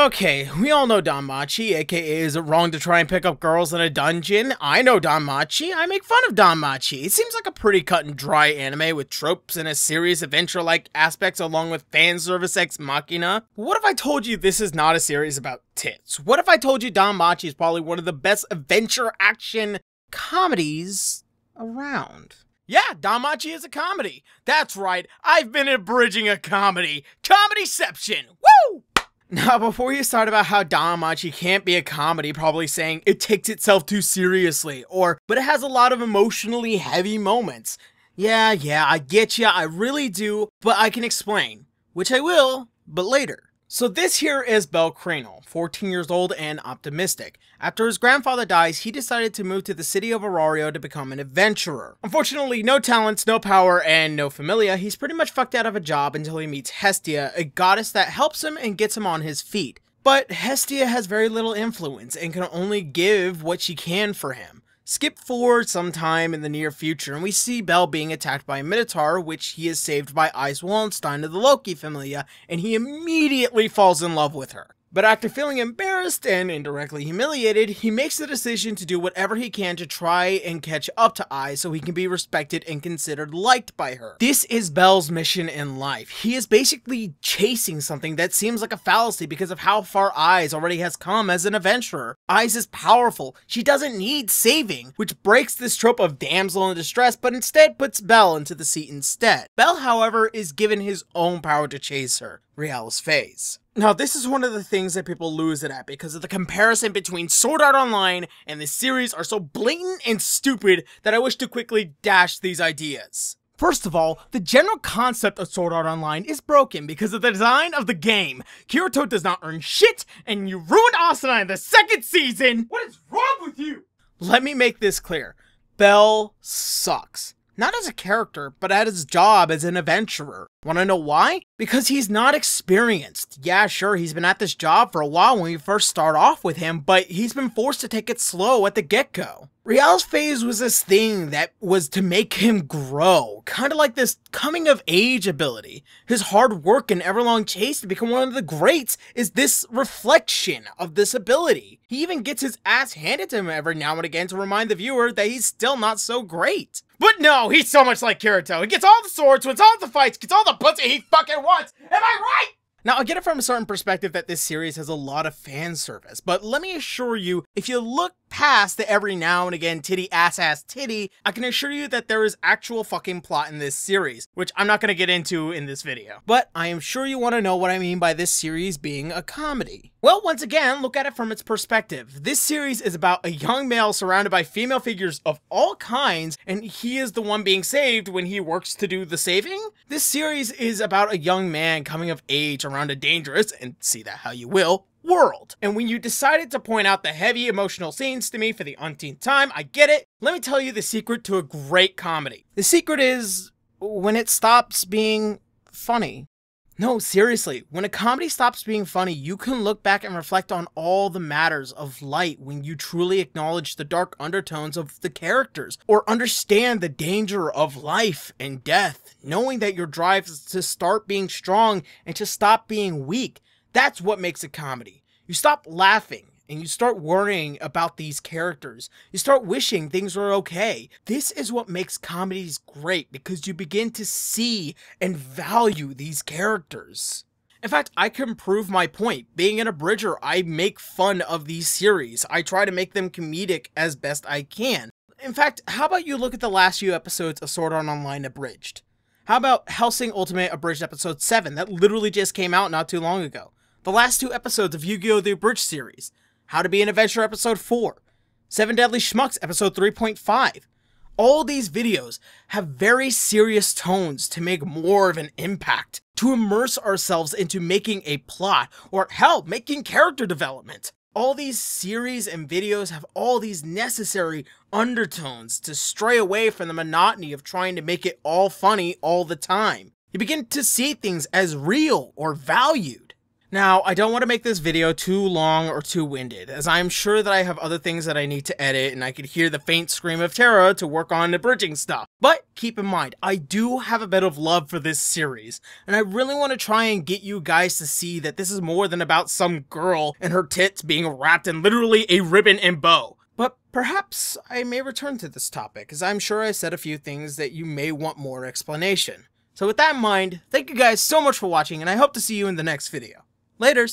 Okay, we all know DanMachi, aka is it wrong to try and pick up girls in a dungeon? I know DanMachi, I make fun of DanMachi. It seems like a pretty cut and dry anime with tropes and a serious adventure-like aspects along with fan service ex machina. What if I told you this is not a series about tits? What if I told you DanMachi is probably one of the best adventure action comedies around? Yeah, DanMachi is a comedy. That's right, I've been abridging a comedy. Comedyception! Woo! Now, before you start about how DanMachi can't be a comedy, probably saying it takes itself too seriously, but it has a lot of emotionally heavy moments. Yeah, I get ya, I really do, but I can explain. Which I will, but later. So this here is Belcranal, 14 years old and optimistic. After his grandfather dies, he decided to move to the city of Arario to become an adventurer. Unfortunately, no talents, no power, and no familia, he's pretty much fucked out of a job until he meets Hestia, a goddess that helps him and gets him on his feet. But Hestia has very little influence and can only give what she can for him. Skip forward sometime in the near future and we see Bel being attacked by a Minotaur, which he is saved by Ice Wallenstein of the Loki familia, and he immediately falls in love with her. But after feeling embarrassed and indirectly humiliated, he makes the decision to do whatever he can to try and catch up to Ice so he can be respected and considered liked by her. This is Bel's mission in life. He is basically chasing something that seems like a fallacy because of how far Ice already has come as an adventurer. Ice is powerful. She doesn't need saving, which breaks this trope of damsel in distress, but instead puts Bel into the seat instead. Bel, however, is given his own power to chase her. Real's phase. Now, this is one of the things that people lose it at because of the comparison between Sword Art Online and the series are so blatant and stupid that I wish to quickly dash these ideas. First of all, the general concept of Sword Art Online is broken because of the design of the game. Kaytro does not earn shit, and you ruined Arsonault in the second season! What is wrong with you? Let me make this clear. Bel sucks. Not as a character, but at his job as an adventurer. Wanna know why? Because he's not experienced. Yeah, sure, he's been at this job for a while when we first start off with him, but he's been forced to take it slow at the get-go. Real's phase was this thing that was to make him grow, kind of like this coming-of-age ability. His hard work and everlong chase to become one of the greats is this reflection of this ability. He even gets his ass handed to him every now and again to remind the viewer that he's still not so great. But no, he's so much like Kaytro. He gets all the swords, wins all the fights, gets all the pussy he fucking wants. Am I right? Now, I get it from a certain perspective that this series has a lot of fan service, but let me assure you, if you look past the every now and again titty ass titty, I can assure you that there is actual fucking plot in this series, which I'm not going to get into in this video. But I am sure you want to know what I mean by this series being a comedy. Well, once again, look at it from its perspective. This series is about a young male surrounded by female figures of all kinds, and he is the one being saved when he works to do the saving. This series is about a young man coming of age around a dangerous, and see that how you will, world. And when you decided to point out the heavy emotional scenes to me for the umpteenth time, I get it. Let me tell you the secret to a great comedy. The secret is when it stops being funny. No, seriously, when a comedy stops being funny, you can look back and reflect on all the matters of light when you truly acknowledge the dark undertones of the characters, or understand the danger of life and death, knowing that your drive is to start being strong and to stop being weak. That's what makes a comedy. You stop laughing and you start worrying about these characters. You start wishing things were okay. This is what makes comedies great because you begin to see and value these characters. In fact, I can prove my point. Being an abridger, I make fun of these series. I try to make them comedic as best I can. In fact, how about you look at the last few episodes of Sword Art Online Abridged? How about Hellsing Ultimate Abridged Episode 7 that literally just came out not too long ago? The last two episodes of Yu-Gi-Oh! The Abridged series. How to Be an Adventurer Episode 4. 7 Deadly Schmucks Episode 3.5. All these videos have very serious tones to make more of an impact, to immerse ourselves into making a plot, or hell, making character development. All these series and videos have all these necessary undertones to stray away from the monotony of trying to make it all funny all the time. You begin to see things as real or valued. Now, I don't want to make this video too long or too winded, as I'm sure that I have other things that I need to edit and I could hear the faint scream of terror to work on the bridging stuff. But keep in mind, I do have a bit of love for this series, and I really want to try and get you guys to see that this is more than about some girl and her tits being wrapped in literally a ribbon and bow. But perhaps I may return to this topic, as I'm sure I said a few things that you may want more explanation. So with that in mind, thank you guys so much for watching, and I hope to see you in the next video. Laters!